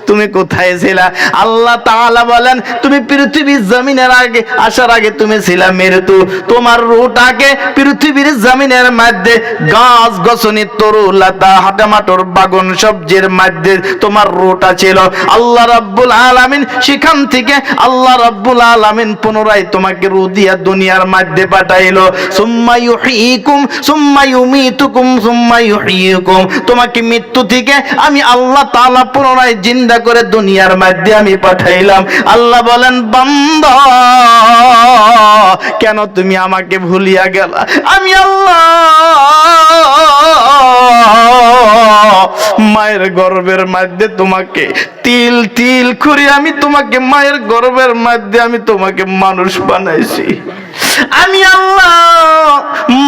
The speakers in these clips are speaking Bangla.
তুমি কোথায় ছিলা? আল্লাহ তাআলা বলেন তুমি পৃথিবীর জমিনের আগে আসার আগে তুমি ছিলা মৃত্যু। তোমার রূহটাকে পৃথিবীর জমিনের মধ্যে গাছ গছনি তরু লতা হাটামাটোর বাগান সবজির মধ্যে তোমার রূহটা ছিল। আল্লাহ রাব্বুল আলামিন সেখান থেকে আল্লাহ রাব্বুল আলামিন পুনরায় তোমাকে রূহ দিয়া দুনিয়ার মধ্যে পাঠাইলো। সুম্মা ইউহয়িকুম সুম্মা ইউমীতুকুম সুম্মা ইউহয়িকুম, তোমাকে মৃত্যু থেকে আমি আল্লাহ তাআলা পুনরায় জিন্দা করে দুনিয়ার মধ্যে আমি পাঠাইলাম। আল্লাহ বলেন বান্দা কেন তুমি আমাকে ভুলিয়া গেলা? আমি আল্লাহ মায়ের গর্ভের মধ্যে তোমাকে তিল তিল করে আমি তোমাকে মায়ের গর্ভের মধ্যে আমি তোমাকে মানুষ বানাইছি। আমি আল্লাহ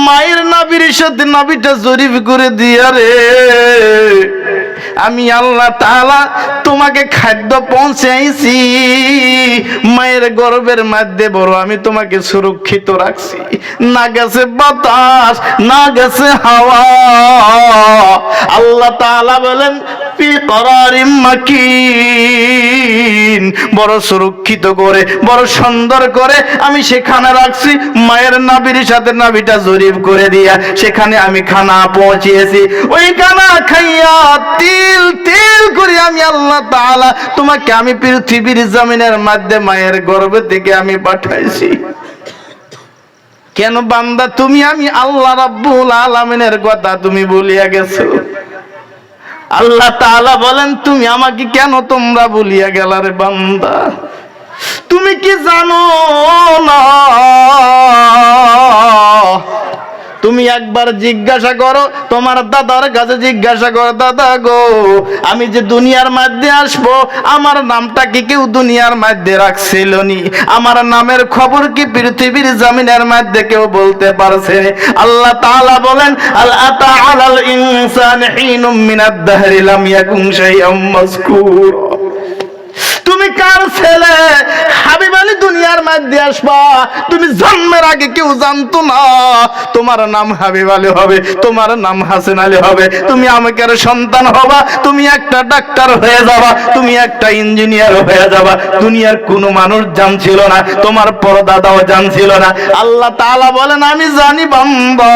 মায়ের নাভির সাথে নাভিটা জরিপ করে দিয়া রে আমি আল্লাহ তাআলা তোমাকে খাদ্য পৌঁছাইছি। মায়ের গর্ভের মধ্যে বড় আমি তোমাকে সুরক্ষিত রাখছি। না গেছে বাতাস, না গেছে হাওয়া। আল্লাহ তাআলা বলেন ফি করারিম মাকিন, বড় সুরক্ষিত করে বড় সুন্দর করে আমি সেখানে রাখছি। মায়ের নাভির সাথে নাভিটা জরিপ করে দিয়া সেখানে আমি খানা পৌঁছিয়েছি। ওই খানা খাইয়া তিল তিল করে আমি আল্লাহ তাআলা তোমাকে আমি পৃথিবীর জমিনের মধ্যে মায়ের গর্ভ থেকে আমি পাঠাইছি। কেন বান্দা তুমি আমি আল্লাহ রাব্বুল আলামিনের কথা তুমি ভুলিয়া গেছো? আল্লাহ তাআলা বলেন তুমি আমাকে কেন তোমরা ভুলিয়া গেলা রে বান্দা? তুমি কি জানো না? তুমি একবার জিজ্ঞাসা করো, তোমার দাদার কাছে জিজ্ঞাসা করো, দাদা গো আমি যে দুনিয়ার মধ্যে আসবো আমার নামটা কি কেউ দুনিয়ার মধ্যে রাখছিল নি? আমার নামের খবর কি পৃথিবীর জমিনের মধ্যে কেউ বলতে পারছে? আল্লাহ তাআলা বলেন আল আতা আলাল ইনসানি হিনুম মিনাদ দাহরি লাম ইয়াকুন শাইআম মাযকুর। তুমি কার ছেলে? হাবিব আলী দুনিয়ার মধ্যে আসবা, তুমি জন্মের আগে কেউ জানতো না তোমার নাম হাবিব আলী হবে, তোমার নাম হাসান আলী হবে, তুমি আমাকে সন্তান হবা, তুমি একটা ডাক্তার হয়ে যাবা, তুমি একটা ইঞ্জিনিয়ার হয়ে যাবা। দুনিয়ার কোনো মানুষ জানছিল না, তোমার পরদাদাও জানছিল না। আল্লাহ তাআলা বলেন আমি জানি বান্দা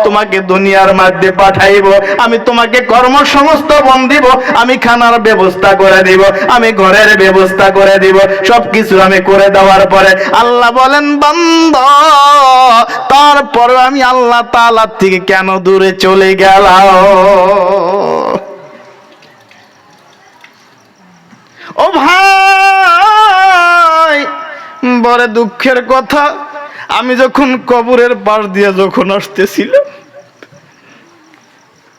তোমাকে দুনিয়ার মধ্যে পাঠাইবো, আমি তোমাকে কর্মসংস্থান দিব, আমি খানার ব্যবস্থা করে দিব, আমি ঘরের ব্যবস্থা করে দিব, সবকিছু আমি করে দেওয়ার পরে আল্লাহ বলেন বান্দা তারপর আমি আল্লাহ তাআলা থেকে কেন দূরে চলে গেলাম? ও ভাই বড় দুঃখের কথা, আমি যখন কবরের পাশ দিয়ে যখন আসতেছিলাম,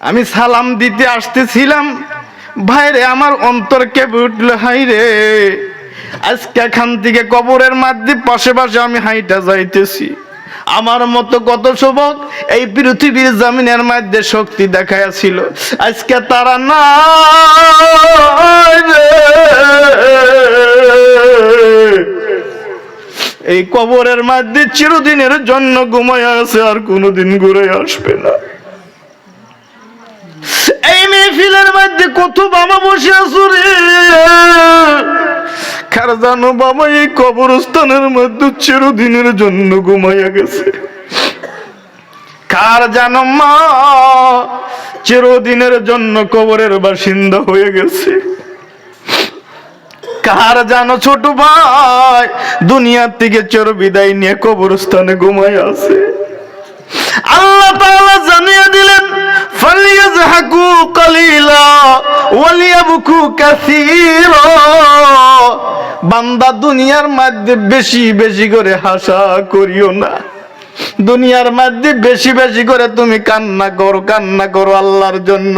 আমি সালাম দিতে আসতেছিলাম, ভাইরে আমার অন্তর কেঁপে উঠল। হাই রে আজকে এখান থেকে কবরের মধ্যে পাশে পাশে আমি হাইটা যাইতেছি, আমার মতো কত যুবক এই পৃথিবীর জমিনের মধ্যে শক্তি দেখাইছিল, আজকে তারা নাই রে। এই কবরের মধ্যে চিরদিনের জন্য ঘুমায় আছে, আর কোনোদিন ঘুরে আসবে না। এই মেহফিলের মধ্যে কত বাবা বসে আছো রে, কার জানো বাবা এই কবরস্থানের মধ্যে চিরদিনের জন্য ঘুমাইয়া গেছে? কার জানো মা চিরদিনের জন্য কবরের বাসিন্দা হয়ে গেছে? কার জানো ছোট ভাই দুনিয়ার থেকে চির বিদায় নিয়ে কবরস্থানে ঘুমায় আছে? আল্লাহ তাআলা জানিয়ে দিলেন ফালিয়াযহাকু কালিলা ওয়ালিয়াবকু কাসীরা। বান্দা দুনিয়ার মধ্যে বেশি বেশি করে হাসা করিও না, দুনিয়ার মধ্যে বেশি বেশি করে তুমি কান্না করো আল্লাহর জন্য।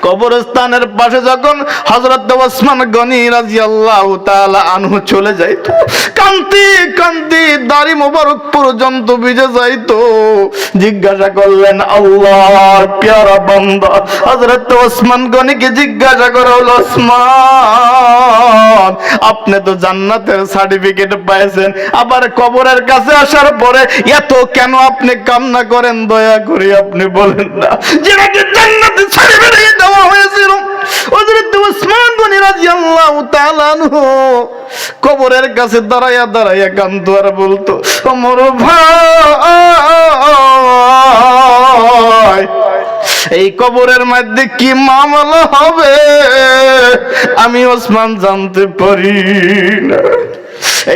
কবরস্থানের পাশে যখন হযরত ওসমান গনি রাদিয়াল্লাহু তাআলা আনহু চলে যাইতো, কান্তি কান্তি দাড়ি মোবারক পর্যন্ত ভিজে যাইতো, জিজ্ঞাসা করলেন আল্লাহর প্যারা বান্দা হযরত ওসমান গনিকে জিজ্ঞাসা করা হলো, ওসমান আপনি তো জান্নাতের সার্টিফিকেট পাইছেন, আবার কবরের কাছে আসার পরে এত কেন আপনি কান্না করেন? দয়া করে আপনি বলেন না যে নাকি জান্নাতের সার্টিফিকেট দেওয়া হয়েছিল হযরত রাদিয়াল্লাহু তাআলা আনহু কবরের কাছে দাঁড়ায়া দাঁড়ায়া কাঁদতো আর বলতো, ওমর ভাই, এই কবরের মধ্যে কি মামলা হবে আমি ওসমান জানতে পারি না।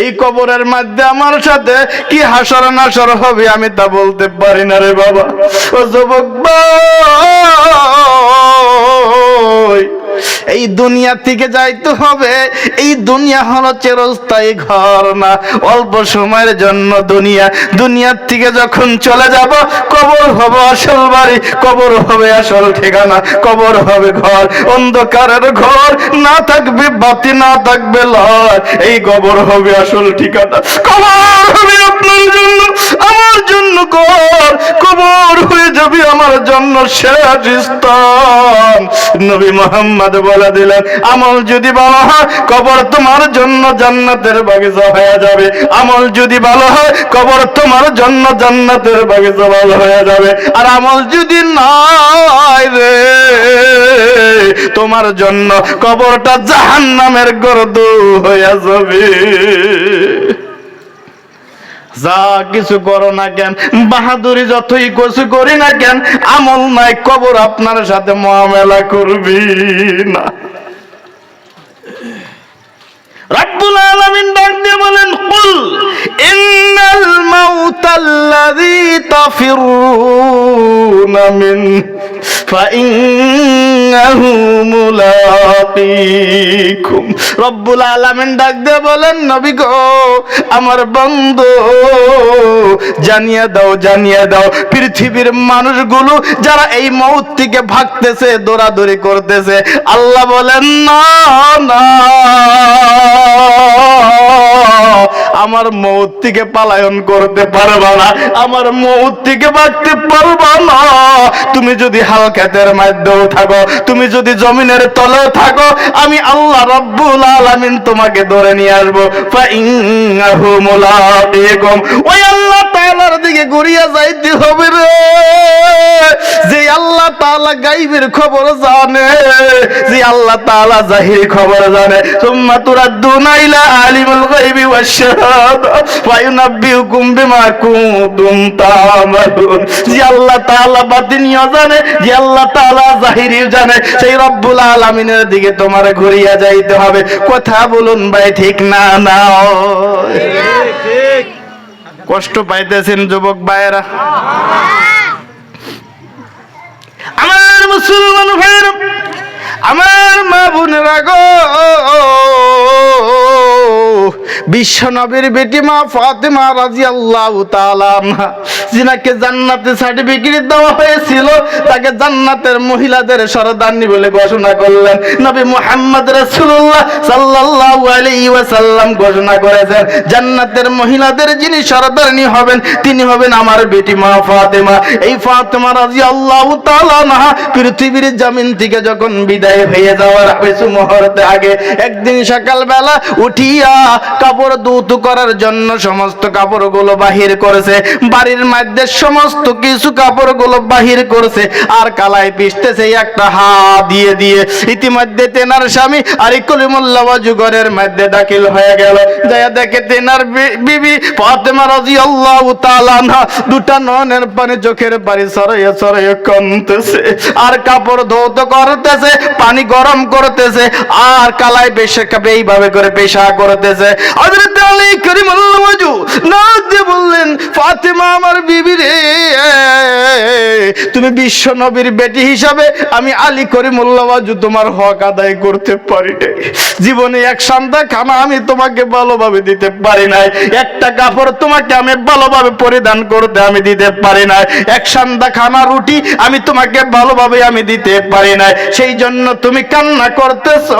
এই কবরের মধ্যে আমার সাথে কি হাসর নাসর হবে আমি তা বলতে পারি না রে বাবা। ও যুবক ভাই, এই দুনিয়া থেকে যাইতে হবে। এই দুনিয়া হলো চিরস্থায়ী ঘর না, অল্প সময়ের জন্য দুনিয়া। দুনিয়ার থেকে যখন চলে যাব, কবর হবে আসল বাড়ি, কবর হবে আসল ঠিকানা, কবর হবে ঘর, অন্ধকারের ঘর, না থাকবে বাতি, না থাকবে লাইট। এই কবর হবে আসল ঠিকানা। কবর হবে আপনার জন্য, আমার জন্য ঘর, কবর হয়ে যাবে আমার জন্য শেষ স্থান। নবী মুহাম্মদ বলে দিলেন, আমল যদি ভালো হয় কবর তোমার জন্য জান্নাতের বাগিচা হয়ে যাবে। আমল যদি ভালো হয় কবর তোমার জন্য জান্নাতের বাগিচা ভালো হয়ে যাবে। আর আমল যদি নাই রে, তোমার জন্য কবরটা জাহান্নামের গর্ত হয়ে যাবে। যা কিছু করো না কেন, বাহাদুরি যতই কিছু করি না কেন, আমল নাই, কবর আপনার সাথে মুআমালা করবি না। রব্বুল আলামিন ডাক দিয়ে বলেন, কুল ইন্নাল মাউতাল্লাযী তাফিরুনা মিন ফাইন্নাহু মুলাকীকুম। রব্বুল আলামিন ডাক দিয়ে বলেন, নবী গো, আমার বন্ধু জানিয়ে দাও, জানিয়ে দাও পৃথিবীর মানুষগুলো যারা এই মউত থেকে ভাগতেছে, দৌড়াদৌড়ি করতেছে, আল্লাহ বলেন না না, আমার মউত থেকে পালায়ন করতে পারবা না, আমার মউত থেকে বাঁচতে পারবা না। তুমি যদি হালকাতের মধ্যেও থাকো, তুমি যদি জমিনের তলেও থাকো, আমি আল্লাহ রব্বুল আলামিন তোমাকে ধরে নিয়ে আসবো। ফাইন্নাহু মুলাকীকুম। ওই আল্লাহ তাআলার দিকে ঘুরিয়া যাইতে হবে রে, যে আল্লাহ তাআলা গায়বের খবর জানে, যে আল্লাহ তাআলা জাহির খবর জানে। সুম্মা তুরাদ্দুনা ইলা আলিমুল গায়বি ওয়াশ শাহাদা ফায়ুনাব্বিউকুম বিমা কুনতুম তা'মালুন। যে আল্লাহ তাআলা বাতিনিও জানে, যে আল্লাহ তাআলা জাহিরিও জানে, সেই রব্বুল আলামিনের দিকে তোমার ঘুরিয়া যাইতে হবে। কথা বলুন ভাই, ঠিক না? না ঠিক? কষ্ট পাইতেছেন যুবক ভাইয়েরা? আমার মুসলমান ভাইয়েরা, আমার মা বোনেরা গো, বিশ্ব নবীর বেটি মা ফাতেমা রাদিয়াল্লাহু তাআলা আনহা, যিনাকে জান্নাতের সার্টিফিকেট দেওয়া হয়েছিল, তাকে জান্নাতের মহিলাদের সরদারনি বলে ঘোষণা করলেন নবী মুহাম্মদ রাসূলুল্লাহ সাল্লাল্লাহু আলাইহি ওয়াসাল্লাম। ঘোষণা করেছেন জান্নাতের মহিলাদের যিনি সরদারনি হবেন, তিনি হবেন আমার বেটি মা ফাতেমা। এই ফাতেমা রাদিয়াল্লাহু তাআলা আনহা পৃথিবীর জমিন থেকে যখন বিদায় হয়ে যাওয়ার কিছু মুহূর্ত আগে একদিন সকালবেলা উঠিয়া কাপড় ধুত করার জন্য সমস্ত কাপড়গুলো বাহির করেছে, বাড়ির মধ্যে সমস্ত কিছু কাপড়গুলো বাহির করেছে, আর কালাই পিষতেছে একটা হাত দিয়ে দিয়ে। ইতিমধ্যে তেনার স্বামী আলী কলিমুল্লাহ ওয়াজুগরের মধ্যে দাখিল হয়ে গেল। যায় দেখে তেনার বিবি ফাতেমা রাদিয়াল্লাহু তাআলা আনহা দুটা নয়নের পানি, চোখের পানি সরাইয়া সরাইয়া কাঁদতেছে, আর কাপড় ধৌত করতেছে, পানি গরম করতেছে, আর কালাই বেশে এইভাবে করে পেশা করতেছে। হযরত আলী করিমুল্লাহ ওয়াজু নাক দিয়ে বললেন, ফাতেমা আমার বিবি রে, তুমি বিশ্ব নবীর বেটি হিসাবে আমি আলী করিমুল্লাহ ওয়াজু তোমার হক আদায় করতে পারি নাই। জীবনে এক সান্তা খানা আমি তোমাকে ভালোভাবে দিতে পারি নাই, একটা কাপড় তোমাকে আমি ভালোভাবে পরিধান করতে আমি দিতে পারি নাই, এক সান্তা খানা রুটি আমি তোমাকে ভালোভাবে আমি দিতে পারি নাই, সেই জন্য তুমি কান্না করতেছো।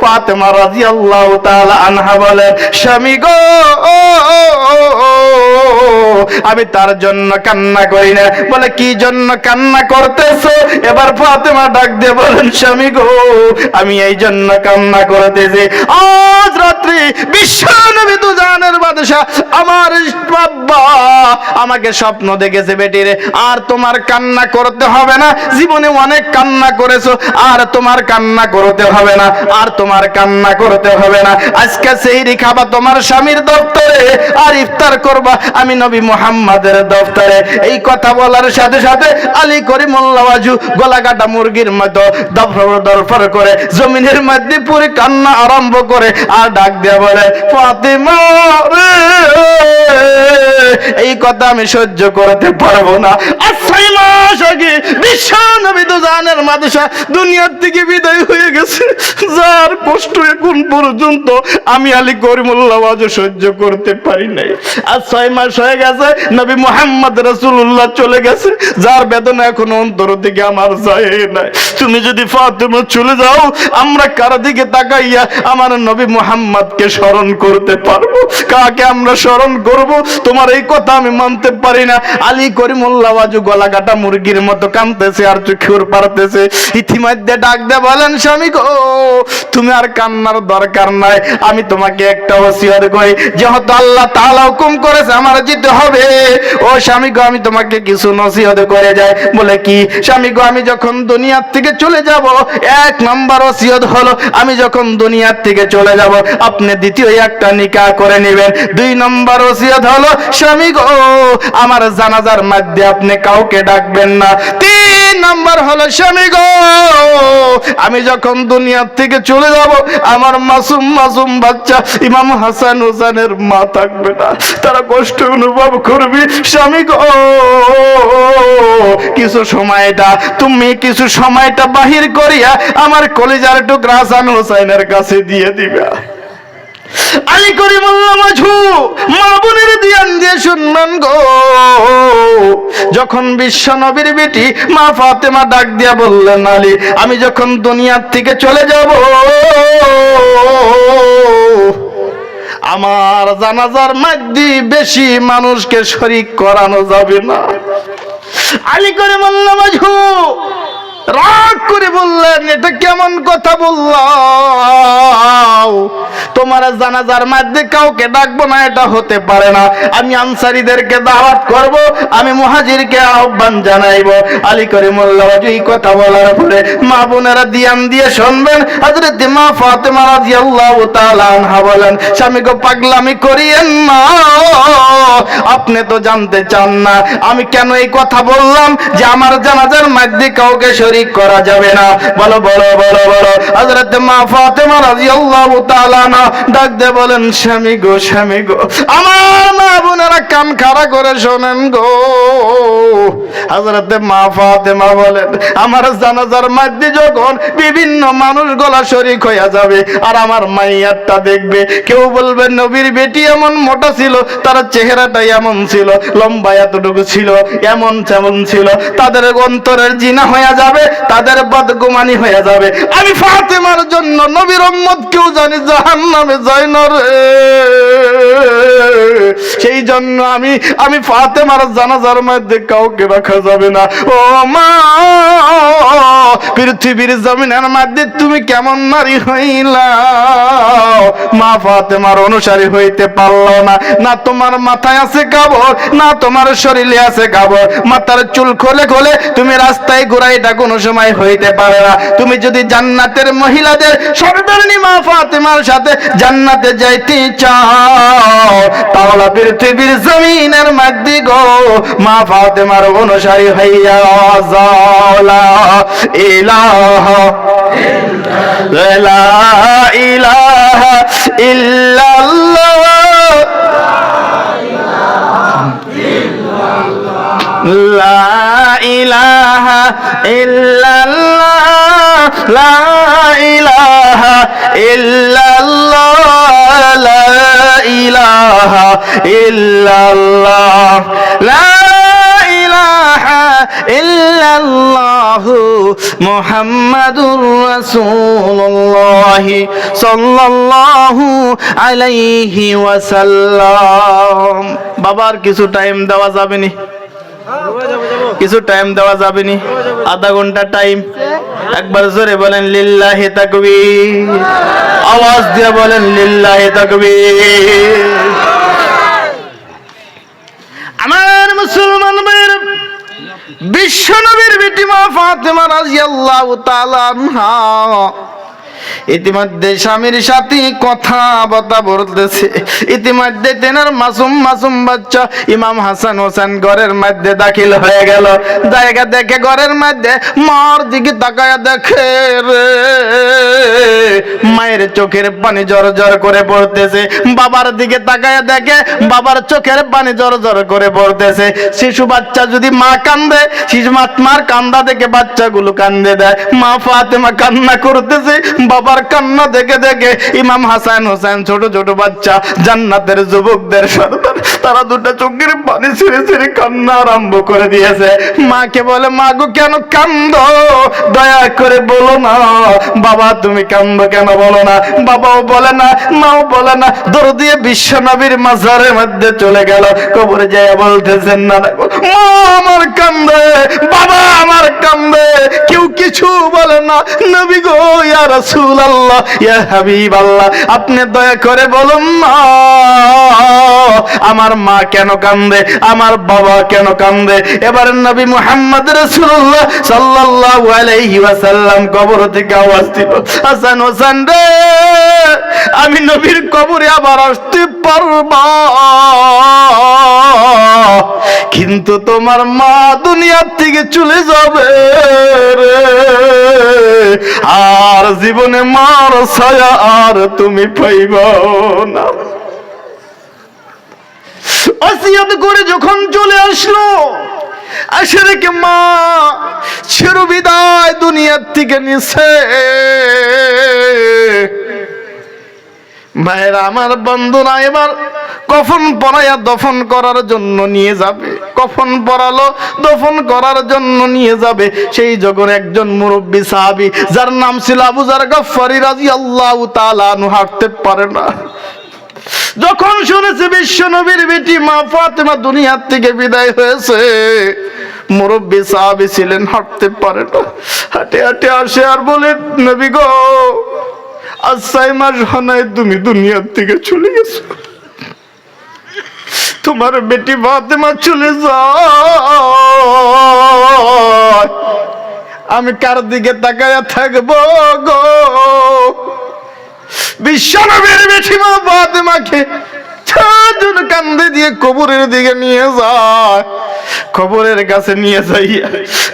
ফাতেমা রাদিয়াল্লাহু তাআলা আনহা বলেন, স্বামী গো, আমি তার জন্য কান্না করি না। বলে, কি জন্য কান্না করতেছো? এবার ফাতেমা ডাক দিয়ে বলেন, স্বামী গো, আমি এই জন্য কান্না করতেছি, আজ রাত রাত্রি বিশ্ব নবী দুজানের বাদশা আমার বাবা আমাকে স্বপ্ন দেখেছে বেটি রে, আর তোমার কান্না করতে হবে না, জীবনে অনেক কান্না করেছো, আর তোমার কান্না করতে হবে না, আর তোমার কান্না করতে হবে না। আজকে সেহরি খাবা তোমার স্বামীর দপ্তরে, আর ইফতার করবা আমি নবী মুহাম্মাদের দপ্তরে। এই কথা বলার সাথে সাথে আলী করিমুল্লাহ ওয়াজু গলা কাটা মুরগির মতো দফর দরফর করে জমিনের মধ্যে পুরো কান্না আরম্ভ করে, আর ডাক দিয়ে বলে ফাতিমা রে, এই কথা আমি সহ্য করতে পারবো না। আর 6 মাস আগে বিশ্ব নবী দুজানের বাদশা দুনিয়ার থেকে বিদায় হয়ে গেছে, যার কষ্ট এখন পর্যন্ত আমি আলী করিমুল্লাহ ওয়াজু সহ্য করতে পারি নাই। আর 6 মাস হয়ে গেছে নবী মুহাম্মদ রাসূলুল্লাহ চলে গেছে, যার বেদনা এখন অন্তর থেকে আমার যায় নাই। তুমি যদি ফাতিমা চলে যাও, আমরা কার দিকে তাকাইয়া আমার নবী মুহাম্মদকে স্মরণ করতে পারবো? কাকে আমরা স্মরণ করব? তোমার এই কথা আমি মানতে পারি না। আলী করিমুল্লাহ ওয়াজু গলা কাটা মুরগির মতো কাঁদতেছে আর চোখের পারতেছে। ইতিমধ্যে ডাক দে বলেন স্বামী গো, তুমি আর কান্নার দরকার নাই, আমি তোমাকে একটা ওসিয়ত করি, যেহেতু আল্লাহ তাআলা হুকুম করেছে আমার যেতে হবে, ও স্বামী গো আমি তোমাকে কিছু নসিহত করে যাই। বলে কি? স্বামী গো আমি যখন দুনিয়ার থেকে চলে যাব, 1 নম্বর ওসিয়ত হলো আমি যখন দুনিয়ার থেকে চলে যাব আপনি দ্বিতীয় একটা নিকাহ করে নেবেন। 2 নম্বর ওসিয়ত হলো স্বামী গো আমার জানাজার মধ্যে আপনি কাউকে ডাকবেন না। 3 নম্বর হলো স্বামী গো আমি যখন দুনিয়ার থেকে চলে যাব আমার মাসুম মাসুম বাচ্চা ইমাম হাসান হোসেনের মা থাকবে না, তারা কষ্ট অনুভব করবে। স্বামী গো কিছু সময়টা বাহির করিয়া আমার কলিজার টুকরা হাসান হোসেনের কাছে দিয়ে দিবা। আলী করিমুল্লাহ ওয়াজু মা বোনের দিয়ান দিয়ে শুনবেন গো, যখন বিশ্ব নবীর বেটি মা ফাতেমা ডাক দিয়া বললেন আলী আমি যখন দুনিয়ার থেকে চলে যাব আমার জানাজার মধ্যে বেশি মানুষকে শরীক করানো যাবে না। আলী করিমুল্লাহ ওয়াজু রাগ করে বললেন এটা কেমন কথা বললাম, তোমার জানাজার মধ্যে কাউকে ডাকবো না এটা হতে পারে না, আমি আনসারীদেরকে দাওয়াত করব, আমি মুহাজিরকে আহ্বান জানাইবো। আলী করিমুল্লাহ ওয়াজু এই কথা বলার পরে মা বোনেরা দিয়ান দিয়ে শুনবেন। হযরত মা ফাতেমা রাদিয়াল্লাহু তাআলা আনহা বলেন স্বামী গো পাগলামি করিয়েন না, আপনি তো জানতে চান না আমি কেন এই কথা বললাম যে আমার জানাজার মধ্যে কাউকে শরীক করা যাবে না। বলো বলো বলো বলো। হযরত মা ফাতেমা রাদিয়াল্লাহু তাআলা ডাক দিয়ে বলেন স্বামী গো আমার মা বোনেরা কান খাড়া করে শোনেন গো। হযরত মা ফাতেমা বলেন আমার জানাজার মধ্যে যখন বিভিন্ন মানুষ গলা শরীক হয়ে যাবে আর আমার মাইয়ারটা দেখবে, কেউ বলবে নবীর বেটি এমন মোটা ছিল, তার চেহারাটা এমন ছিল, লম্বা এতটুকু ছিল, এমন তেমন ছিল, তাদের অন্তরের জিনা হয়ে যাবে, তাদের বদগুমানি হয়ে যাবে। আমি ফাতেমার জন্য নবীর উম্মত কেউ জানি জাহান্নামে যায় না রে, সেই জন্য আমি ফাতেমার জানাজার মধ্যে কাউকে রাখা যাবে না। ও মা পৃথিবীর জমিনের মধ্যে তুমি কেমন নারী হইলা, মা ফাতেমার অনুসারী হইতে পারলো না, না তোমার মাথায় আছে কাবর না তোমার শরীরে আছে কাবর, মাথার চুল খোলে খোলে তুমি রাস্তায় ঘুরাইটা কোনো সময় হইতে পারে না। তুমি যদি জান্নাতের মহিলাদের সর্দারিনী মা ফাতেমার সাথে জান্নাতে যাইতে চাও তাহলে পৃথিবীর জমিনের মধ্যে গো মা ফাতেমার অনুসারী হইয়া যাও। লা ইলাহা ইল্লাল্লাহ লা ইলাহা ইল্লাল্লাহ লা ইলাহা ইল্লাল্লাহ লা ইলাহা ইল্লাল্লাহ লা ইলাহা ইল্লাল্লাহ মুহাম্মাদুর রাসূলুল্লাহ সাল্লাল্লাহু আলাইহি ওয়াসাল্লাম। বাবার কিছু টাইম দেওয়া যাবে নি? কিছু টাইম দেওয়া যাবে নি? আধা ঘন্টা টাইম একবার জোরে বলেন লিল্লাহি তাকবীর, আওয়াজ দিয়ে বলেন লিল্লাহি তাকবীর। আমার মুসলমান ভাইয়ের, বিশ্ব নবীর বেটি মা ফাতেমা রাদিয়াল্লাহু তাআলা আনহা ইতিমধ্যে স্বামীর সাথে কথা বতা বলতেছে। ইতিমধ্যে তেনার মাসুম মাসুম বাচ্চা ইমাম হাসান হোসেন ঘরের মধ্যে দাখিল হয়ে গেল। জায়গা দেখে ঘরের মধ্যে মার দিকে তাকায়া দেখে রে, মায়ের চোখের পানি জর জর করে পড়তেছে। বাবার দিকে তাকায়া দেখে বাবার চোখের পানি জর জর করে পড়তেছে। শিশু বাচ্চা যদি মা কান্দে, শিশু মার কান্দা দেখে বাচ্চাগুলো কান্দে দেয়। মা ফাতেমা কান্না করতেছে, বাবার কান্না দেখে দেখে ইমাম হাসান হোসেন ছোট ছোট বাচ্চা জান্নাতের যুবকদের সর্দার, তারা দুটো চোখের পানি ছিঁড়ে ছিঁড়ে কান্না আরম্ভ করে দিয়েছে। মাকে বলে, মা গো কেন কান্দো, দয়া করে বলো না। বাবা তুমি কান্দো কেন বলো না। বাবাও বলে না, মাও বলে না। দৌড় দিয়ে বিশ্ব নবীর মাজারের মধ্যে চলে গেল। কবরে যায় বলতেছেন, না মা আমার কান্দে, বাবা আমার কান্দে, কেউ কিছু বলে না। নবী গো ইয়া রাসূলুল্লাহ, ইয়া হাবিবাল্লাহ, আপনি দয়া করে বলুন না আমার মা কেন কান্দে, আমার বাবা কেন কান্দে। এবার নবী মুহাম্মদ রাসূলুল্লাহ সাল্লাল্লাহু আলাইহি ওয়াসাল্লাম কবর থেকে আওয়াজ দিল, হাসান হোসেন রে, আমি নবীর কবরে আবার আসতে পারবো, কিন্তু তোমার মা দুনিয়ার থেকে চলে যাবে রে, আর জীবনে মার ছায়া আর তুমি পাইবা না। ওসিয়ত করে যখন চলে আসলো, আসে রেখে মা চির বিদায় দুনিয়ার থেকে নিছে। ভাইরা আমার, বন্ধুরা এবার কফন পরাইয়া দফন করার জন্য নিয়ে যাবে। কফন পরালো, দফন করার জন্য নিয়ে যাবে। সেই যখন একজন মুরব্বী সাহাবী যার নাম ছিল আবু যার গফফারী রাদিয়াল্লাহু তাআলা আনহু হাঁটতে পারে না। যখন শুনেছে বিশ্ব নবীর বেটি মা ফাতেমা দুনিয়ার থেকে বিদায় হয়েছে, মুরব্বী সাহাবী ছিলেন, হাঁটতে পারে না। হাঁটে হাঁটে আসে আর বলে, নবী গো আজ 6 মাস হয় তুমি দুনিয়ার থেকে চলে গেছো, তোমার বেটি ফাতেমা চলে যায়, আমি কার দিকে তাকায়া থাকবো গো। বিশ্ব নবীর বেটি মা ফাতেমাকে চারজন কান্দে দিয়ে কবরের দিকে নিয়ে যায়। কবরের কাছে নিয়ে যাইয়া,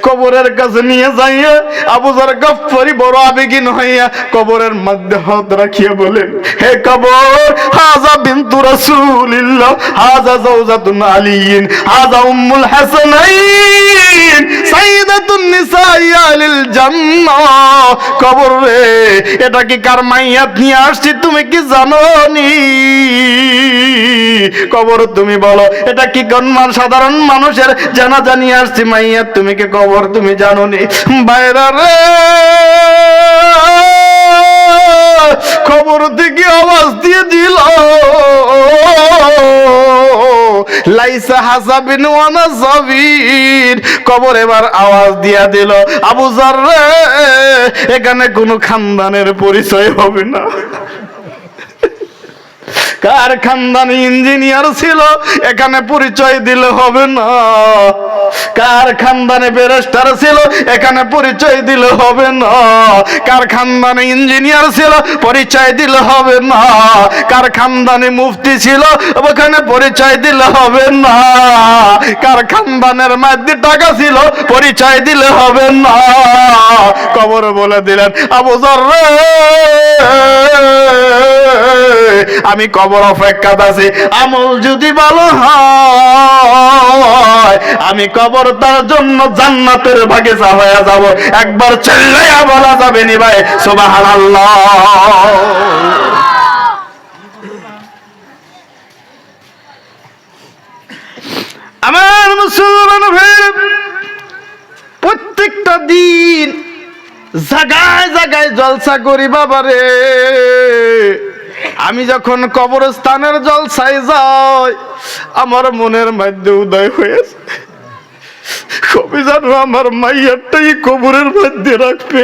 কবরের কাছে নিয়ে যাইয়া আবু যার গফফারী বড় আবেগীন হইয়া কবরের মধ্যে হাত রাখিয়া বলেন, হে কবর, হাজা বিনতু রাসূলিল্লাহ, হাজা যাওজাতুন আলিয়্যিন, হাজা উম্মুল হাসানাইন, সাইয়্যিদাতুন নিসাই আহলিল জান্নাহ। কবর রে, এটা কি কার মাইয়াত নিয়ে আসছি তুমি কি জানো নি? কবর তুমি বলো, এটা কি কোন সাধারণ মানুষের জানাজা নিয়ে আসছি মাইয়া, তুমি কি কবর তুমি জানো নি? বাইরা রে, খবর থেকে আওয়াজ দিয়ে দিল, লাইসা হাসাবিন ওয়া নাসাবিন। কবর এবার আওয়াজ দিয়া দিল, আবু যার রে, এখানে কোনো খানদানের পরিচয় হবে না। কার খানদানি ইঞ্জিনিয়ার ছিল এখানে পরিচয় দিলে হবে না, কার খানদানে ব্যারিস্টার ছিল এখানে পরিচয় দিলে হবে না, কার খানদানে ইঞ্জিনিয়ার ছিল পরিচয় দিলে হবে না, কার খানদানে মুফতি ছিল ওখানে পরিচয় দিলে হবে না, কার খানদানের মধ্যে টাকা ছিল পরিচয় দিলে হবে না। কবর বলে দিলেন, আবু যার রে, আমি কবর অপেক্ষা আছি, আমল যদি ভালো হয় আমি কবর তার জন্য জান্নাতের বাগিচা হয়ে যাব। একবার চিল্লাইয়া বলা যাবে নি ভাই সুবহানাল্লাহ। আমার মুসলমান ভাই, প্রত্যেকটা দিন জায়গায় জায়গায় জলসা করি বাবারে। আমি যখন কবরস্থানের জলসায় যাই আমার মনের মধ্যে উদয় হয়েছে, কবে জানো আমার মাইয়ারটাই কবরের মধ্যে রাখবে,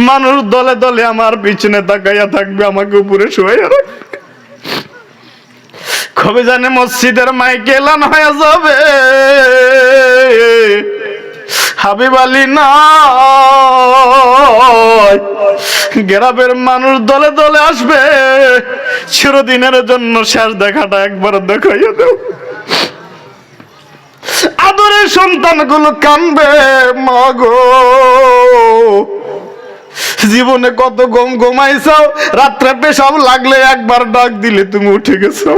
মানুষ দলে দলে আমার পিছনে তাকাইয়া থাকবে, আমাকে উপরে শুয়ে রাখবে। কবে জানে মসজিদের মাইকে এলান হয়ে যাবে, হাবিব আলী নয়, গ্রামের মানুষ দলে দলে আসবে, চিরদিনের জন্য শেষ দেখাটা একবার দেখাইয়া দাও। আদরের সন্তানগুলো কানবে, মা গো জীবনে কত ঘুমাইছাও, রাত্রে পেশাব লাগলে একবার ডাক দিলে তুমি উঠে গেছো,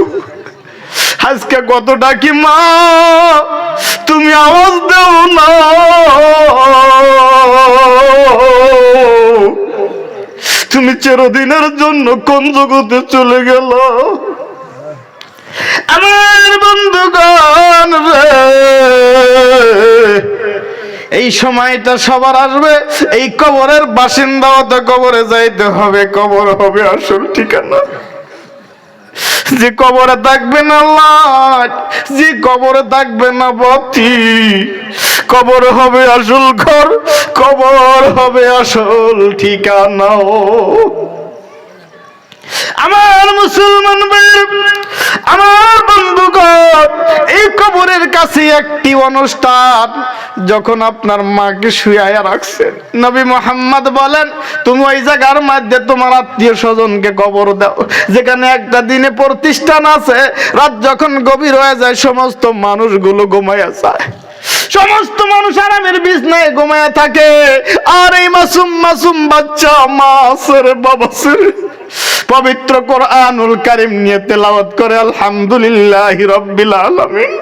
আজকে কত ডাকি মা তুমি আওয়াজ দাও না। তুমি চিরদিনের জন্য কোন জগতে চলে গেল। আমার বন্ধুগণ রে, এই সময়টা সবার আসবে, এই কবরের বাসিন্দাও তো কবরে যাইতে হবে, কবর হবে আসল ঠিকানা। যে কবরে থাকবে না লাট, যে কবরে থাকবে না বাতি, কবর হবে আসল ঘর, কবর হবে আসল ঠিকানা। আমার মুসলমান ভাই, আমার বন্ধুগণ, এই কবরের কাছে একটি অনুষ্ঠান, যখন আপনার মাকে শুয়াইয়া রাখছেন, নবী মুহাম্মদ বলেন তুমি ওই জায়গার মধ্যে তোমার আত্মীয় স্বজনকে কবর দাও, যেখানে একটা দিনে প্রতিষ্ঠান আছে। রাত যখন গভীর হয়ে যায়, সমস্ত মানুষগুলো ঘুমাইয়া যায়, সমস্ত মানুষ আরামের বিছনায় ঘুমাইয়া থাকে, আর এই মাসুম মাসুম বাচ্চা মা রে বাবা রে পবিত্র কোরআনুল কারীম নিয়ে তেলাওয়াত করে আলহামদুলিল্লাহি রাব্বিল আলামিন।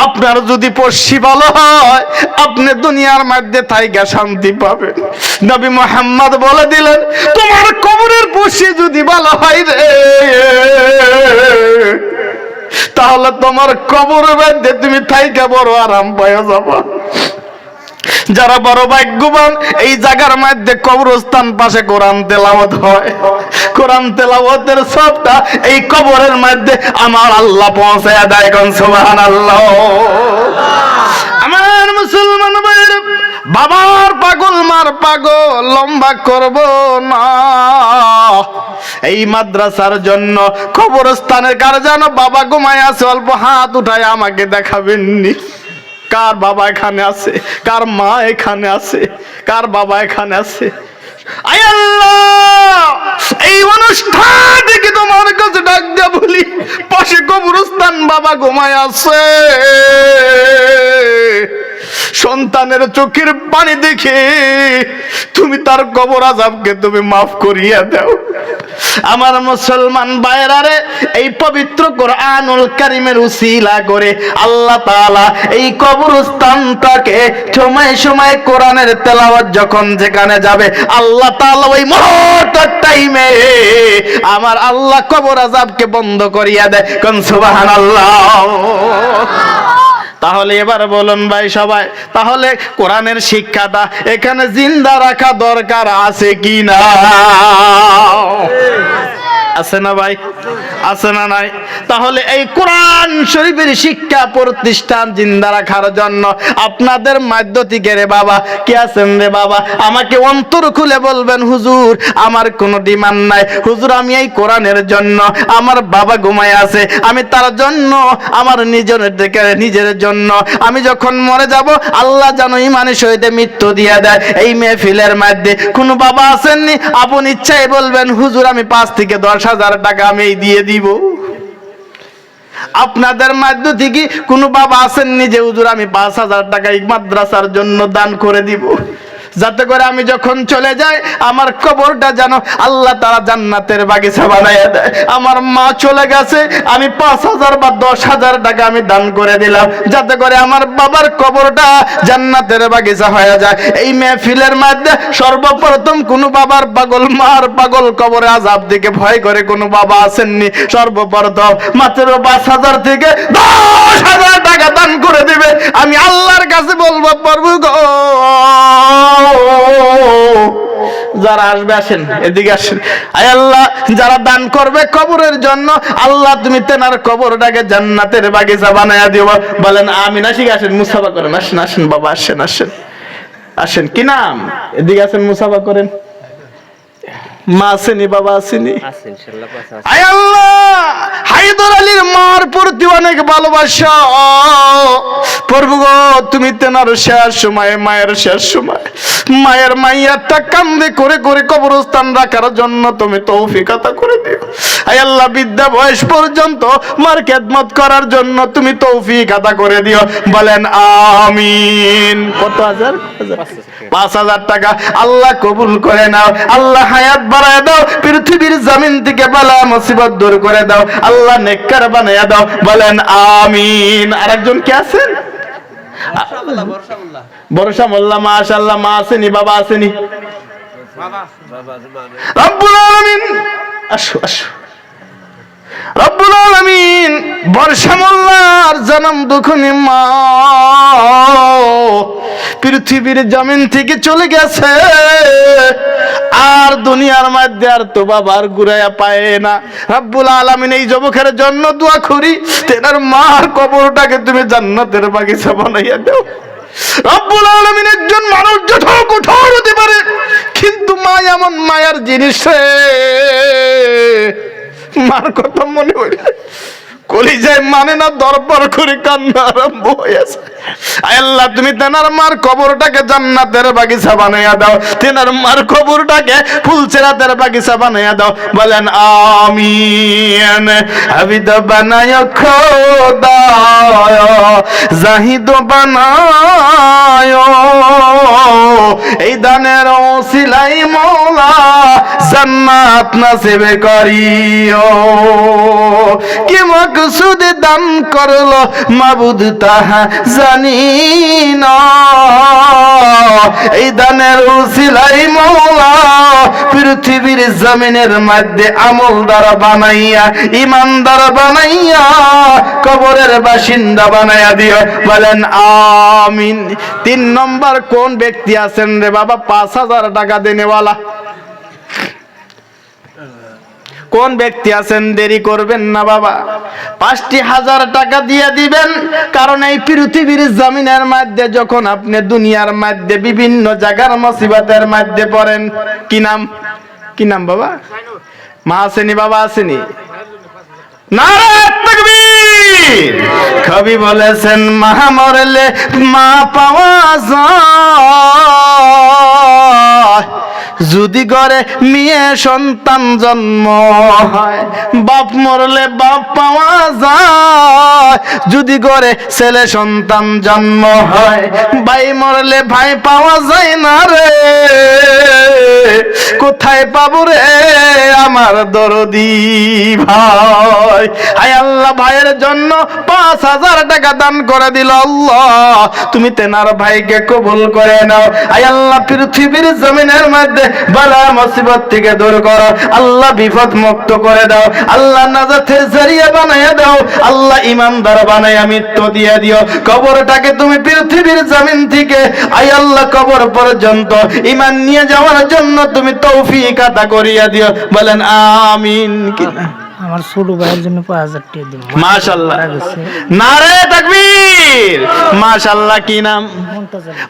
আপনার যদি পড়শি ভালো হয়, আপনি দুনিয়ার মধ্যে থাইকা শান্তি পাবেন। নবী মুহাম্মদ বলে দিলেন তোমার কবরের পড়শি যদি ভালো হয় রে, তাহলে তোমার কবরের মধ্যে তুমি থাইকা বড় আরাম পাওয়া যাবা। যারা বড় ভাগ্যবান, এই জায়গার মধ্যে কবরস্থান পাশে কোরআন তেলাওয়াত হয়, কোরআন তেলাওয়াতের সবটা এই কবরের মধ্যে আমার আল্লাহ পৌঁছায় দেয়। কোন সুবহানাল্লাহ। আমার মুসলমান ভাইরা, বাবার পাগল মার পাগল লম্বা করব না, এই মাদ্রাসার জন্য কবরস্থানের কার জানো বাবা ঘুমায় আছে, অল্প হাত উঠায় আমাকে দেখাবেননি। কার বাবা এখানে আছে, কার মা এখানে আছে, কার বাবা এখানে আছে? আয় আল্লাহ, এই অনুষ্ঠান থেকে তোমার কাছে ডাক দিয়া বলি, পাশে কবরস্থান বাবা ঘুমায় আছে, সন্তানের চোখের পানি দেখে তুমি তার কবর আযাবকে তুমি মাফ করিয়া দাও। আমার মুসলমান ভাইরারে, এই পবিত্র কোরআনুল কারীমের উসিলা করে আল্লাহ তাআলা এই কবরস্থানটাকে সময় সময় কোরআনের তেলাওয়াত যখন যেখানে যাবে, আল্লাহ তাআলা ওই মুহূর্তের টাইমে আমার আল্লাহ কবর আযাবকে বন্ধ করিয়া দেয়। কোন সুবহানাল্লাহ। তাহলে এবার বলুন ভাই সবাই, তাহলে কোরআনের শিক্ষাটা এখানে জিন্দা রাখা দরকার আছে কি না? আছে না ভাই? আছে না নাই? তাহলে এই কোরআন শরীফের শিক্ষা প্রতিষ্ঠান জিন্দা রাখার জন্য আপনাদের মধ্য থেকে রে বাবা কে আছেন রে বাবা, আমাকে অন্তর খুলে বলবেন হুজুর আমার কোনো ডিমান্ড নাই, হুজুর আমি এই কোরআনের জন্য, আমার বাবা ঘুমায় আছে, আমি তার জন্য, আমার নিজের জন্য আমি যখন মরে যাব আল্লাহ যেন ইমানের সহিত মৃত্যু দিয়ে দেয়। এই মেহফিলের মধ্যে কোনো বাবা আসেননি, আপন ইচ্ছায় বলবেন হুজুর আমি 5 থেকে 10,000 টাকা আমি এই দিয়ে দিব। আপনাদের মধ্য থেকে কোনো বাবা আসেননি যে হুজুর আমি 5,000 টাকা এই মাদ্রাসার জন্য দান করে দিব, যাতে করে আমি যখন চলে যাই আমার কবরটা যেন আল্লাহ তাআলা জান্নাতের বাগিচা বানাইয়া দেয়। আমার মা চলে গেছে, আমি 5,000 বা 10,000 টাকা আমি দান করে দিলাম, যাতে করে আমার বাবার কবরটা জান্নাতের বাগিচা হয়ে যায়। এই মেহফিলের মধ্যে সর্বপ্রথম কোনো বাবার পাগল মার পাগল কবরে আযাব দিকে ভয় করে কোনো বাবা আসেননি, সর্বপ্রথম মাত্র 5,000 থেকে 10,000 টাকা দান করে দিবে। আমি আল্লাহর কাছে বলবো প্রভু গো, যারা আসবে আসেন, এদিকে আসেন। আয় আল্লাহ, যারা দান করবে কবরের জন্য, আল্লাহ তুমি তেনার কবরটাকে জান্নাতের বাগিচা বানায়া দিও। বলেন আমিন। আসি আসেন, মুসাফা করেন। আসেন আসেন বাবা, আসেন আসেন আসেন। কি নাম? এদিকে আসেন, মুসাফা করেন। মা আসেনি, বাবা আসেনি? আয় আল্লাহ, হায়দার আলীর মার প্রতি অনেক ভালোবাসা প্রভু গো, তুমি তেনার শেষ সময়, মায়ের শেষ সময়, মায়ের মাইয়াটা কান্দে করে করে কবরস্থান রাখার জন্য তুমি তৌফিক আতা করে দিও। আয় আল্লাহ, বৃদ্ধা বয়স পর্যন্ত মার খেদমত করার জন্য তুমি তৌফিক আতা করে দিও। বলেন আমিন। কত হাজার? 5,000 টাকা আল্লাহ কবুল করে নাও। আল্লাহ হায়াত বাড়ায় দাও, পৃথিবীর জমিন থেকে বালা মুসিবত দূর করে দাও। আল্লাহ নেককার বানায়া দাও। বলেন আমিন। আরেকজন কে আছেন? বর্ষা মোল্লা। মাশাআল্লাহ। মা আসেনি, বাবা আসেনি? রব্বুল আলামিন, আসো আসো। রব্বুল আলামিন বর্ষা মোল্লার জন্ম দুঃখনি মা পৃথিবীর জমিন থেকে চলে গেছে, আর দুনিয়ার মধ্যে আর তো বাবার ঘুরাইয়া পায় না। রব্বুল আলামিন এই যুবকের জন্য দোয়া করি, তেনার মার কবরটাকে তুমি জান্নাতের বাগিচা বানাইয়া দাও। রব্বুল আলামিন, একজন মানুষ যত কঠোর হতে পারে, কিন্তু মা এমন মায়ার জিনিস, মার কথা মনে হইলে কলিজায় মানে না, দরবার করে কান্না আরম্ভ হয়েছে। আয় আল্লাহ, তুমি তেনার মার কবরটাকে জান্নাতের বাগিচা বানাইয়া দাও, তেনার মার কবরটাকে ফুলচেরাতের বাগিচা বানাইয়া দাও। বলেন আমিন। আবিদ বানায় খোদা, জাহিদ বানায়, এই দানের ওসিলাই মওলা জান্নাত নসিব করিও। কি মকসুদ দান করলো মাবুদ তাহা জানি না, এই দানের উসিলাই মওলা পৃথিবীর জমিনের মধ্যে আমলদার বানাইয়া, ইমানদার বানাইয়া, কবরের বাসিন্দা বানাইয়া দিও। বলেন আমিন। 3 নম্বর কোন ব্যক্তি আছেন রে বাবা 5,000 টাকা দেনেওয়ালা? কোন ব্যক্তি আছেন? দেরি করবেন না বাবা, 5,000 টাকা দিয়ে দিবেন। কারণ এই পৃথিবীর জমিনের মধ্যে যখন আপনি দুনিয়ার মধ্যে বিভিন্ন জায়গার মুসিবতের মধ্যে পড়েন, কি নাম? কি নাম বাবা? মা আসেনি, বাবা আসেনি? নারে তাকবীর। কবি বলেছেন, মা মরলে মা পাওয়া যায়, যদি ঘরে মেয়ে সন্তান জন্ম হয়, বাপ মরলে বাপ পাওয়া যায়, যদি ঘরে ছেলে সন্তান জন্ম হয়, ভাই মরলে ভাই পাওয়া যায় না রে, কোথায় পাবো রে আমার দরদি ভাই? হায় আল্লাহ, ভাইয়ের জন্য 5,000 টাকা দান করে দিল আল্লাহ, তুমি তেনার ভাইকে কবুল করে নাও। হায় আল্লাহ, পৃথিবীর জমিনের মধ্যে বালা মুসিবত থেকে দূর করো আল্লাহ, বিপদ মুক্ত করে দাও আল্লাহ, নাজাতের জরিয়া বানায়া দাও আল্লাহ, ইমানদার বানায়া মৃত্যু দিয়ে দিও। কবরটাকে তুমি পৃথিবীর জমিন থেকে আয় আল্লাহ কবর পর্যন্ত ঈমান নিয়ে যাওয়ার জন্য তুমি তৌফিক আতা করিয়া দিও। বলেন আমিন। কিনা আমার ছোট ভাইয়ের জন্য 5,000 টাকা দিন। মাশাআল্লাহ। নারে তাকবীর। মাশাআল্লাহ। কি নাম?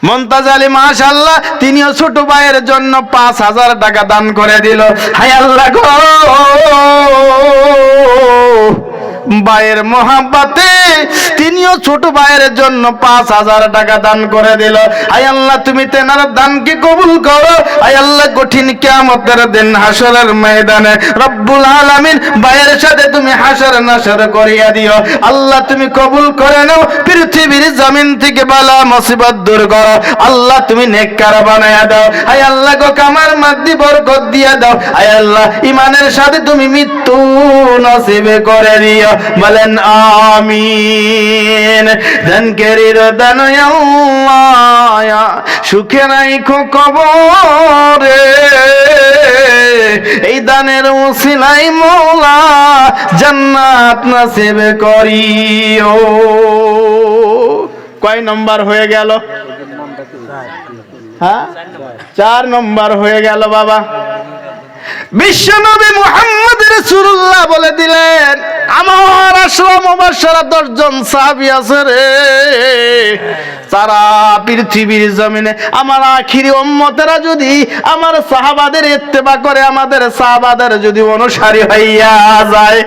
মুনতাজ আলী। মাশাআল্লাহ, তিনিও ছোট ভাইয়ের জন্য 5,000 টাকা দান করে দিল। হায় আল্লাহ গো, ভাইয়ের মহাব্বতে তিনিও ছোট ভাইয়ের জন্য 5,000 টাকা দান করে দিল। আয় আল্লাহ, তুমি তেনার দানকে কবুল করো। আয় আল্লাহ, কঠিন কিয়ামতের দিন হাসরের ময়দানে রব্বুল আলামিন ভাইয়ের সাথে তুমি হাসর নাসর করিয়া দিও আল্লাহ, তুমি কবুল করে নাও। পৃথিবীর জমিন থেকে বালা মুসিবত দূর করো আল্লাহ, তুমি নেককার বানায়া দাও। আয় আল্লাহ গো, কামার মধ্যে বরকত দিয়া দাও। আয় আল্লাহ, ঈমানের সাথে তুমি মৃত্যু নসিব করে দিও। বলেন আমিন। দানকারীর দান আল্লাহ সুখে রাখো কবরে, এই দানের উসিলাই মওলা জান্নাত নসিব করিও। কয় নম্বর হয়ে গেল? হ্যাঁ 4 নম্বর হয়ে গেল বাবা। বিশ্বনবী মুহাম্মদ রাসূলুল্লাহ বলে দিলেন, আমার আশরা মুবাশশারা 10 জন সাহাবী আছে রে, সারা পৃথিবীর জমিনে আমার আখিরি উম্মতেরা যদি আমার সাহাবাদের ইত্তেবা করে, আমাদের সাহাবাদের যদি অনুসারী হইয়া যায়,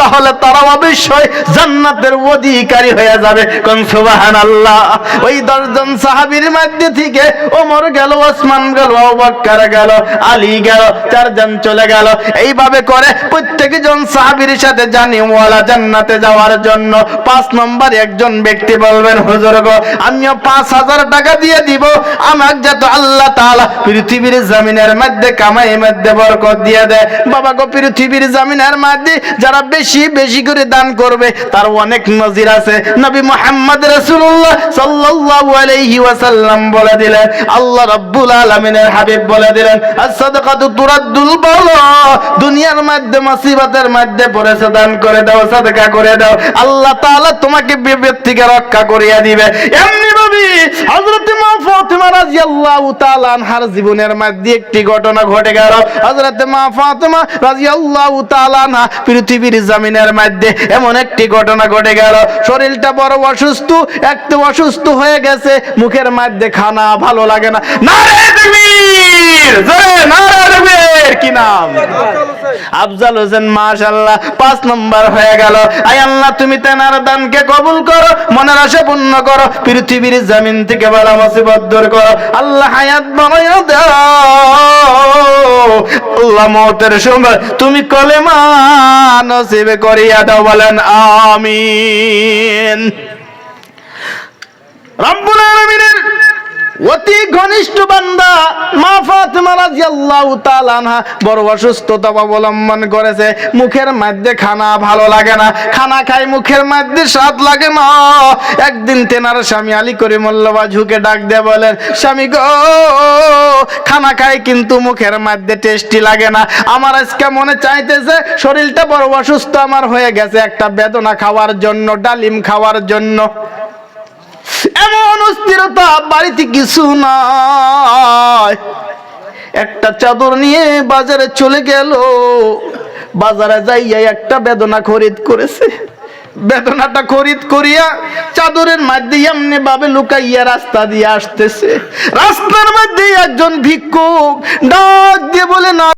তাহলে তারা অবশ্যই জান্নাতের অধিকারী হয়ে যাবে। কোন সুবহানাল্লাহ। ওই 10 জন সাহাবীর মধ্যে থেকে ওমর গেল, ওসমান গেল, আবু বকর গেল, আলী গেল, 4 জন চলে গেল। এইভাবে করে প্রত্যেক জন সাহাবীর সাথে জানিওয়ালা জান্নাতে যাওয়ার জন্য 5 নম্বর একজন ব্যক্তি বলবেন, হুজুর গো আমিও 5000 টাকা দিয়ে দিব, আমাকে যত আল্লাহ তাআলা পৃথিবীর জমিনের মধ্যে কামাই মধ্যে বরকত দিয়ে দেয়। বাবা গো, পৃথিবীর জমিনের মধ্যে যারা বেশি বেশি করে দান করবে তার অনেক নজির আছে। নবী মুহাম্মদ রাসূলুল্লাহ সাল্লাল্লাহু আলাইহি ওয়াসাল্লাম বলে দিলেন, আল্লাহ রাব্বুল আলামিনের হাবিব বলে দিলেন, as-সাদাকাতু তুরাদ্দুল বালা, দুনিয়ার মধ্যে মুসিবতের মধ্যে পড়েছে দান করে দাও, সাদকা করে দাও, আল্লাহ তাআলা তোমাকে বিপদ থেকে রক্ষা করিয়ে দিবে। এমনি ভাবে হযরত মা ফাতিমা রাদিয়াল্লাহু তাআলা আনহার জীবনের মধ্যে একটি ঘটনা ঘটে গেল। হযরত মা ফাতিমা রাদিয়াল্লাহু তাআলা আনহা পৃথিবীর জমিনের মধ্যে এমন একটি ঘটনা ঘটে গেল, শরীরটা বড় অসুস্থ, একটু অসুস্থ হয়ে গেছে, মুখের মধ্যে খানা ভালো লাগে না। নারে তাকবীর, জোরে নারে তাকবীর। কি নাম? আফজাল হোসেন। মাশাআল্লাহ, 5 নম্বর হয়ে গেল। আয় আল্লাহ, তুমি তেনার দানকে কবুল করো, মনের আশা পূর্ণ করো, পৃথিবীর জমিন থেকে বালা মুসিবত দূর করো, আল্লাহ হায়াত বানাইয়া দাও। আল্লাহ মওতের সময় তুমি কলেমা নসিব করিয়া দাও, বলেন আমিন। রব্বুল আলামিনের অতি ঘনিষ্ঠ বান্দা মা ফাতিমা রাদিয়াল্লাহু তাআলা আনহা বড় অসুস্থতা অবলম্বন করেছে, মুখের মধ্যে খানা ভালো লাগে না, খানা খাই মুখের মধ্যে স্বাদ লাগে না। একদিন তেনার স্বামী আলী করিমুল্লাহ ঝুঁকে ডাক দিয়ে বলেন, স্বামী গো, খানা খাই কিন্তু মুখের মধ্যে টেস্টি লাগে না, আমার আজকে মনে চাইতেছে শরীরটা বড় অসুস্থ আমার হয়ে গেছে, একটা বেদনা খাওয়ার জন্য, ডালিম খাওয়ার জন্য। এমন অস্থিরতা, বাড়িতে কিছু নাই, একটা চাদর নিয়ে বাজারে চলে গেল, বাজারে যাইয়া একটা বেদনা খরিদ করেছে, বেদনাটা খরিদ করিয়া চাদরের মধ্যে এমনি ভাবে লুকাইয়া রাস্তা দিয়ে আসতেছে। রাস্তার মধ্যে একজন ভিক্ষুক ডাক দিয়ে বলে, না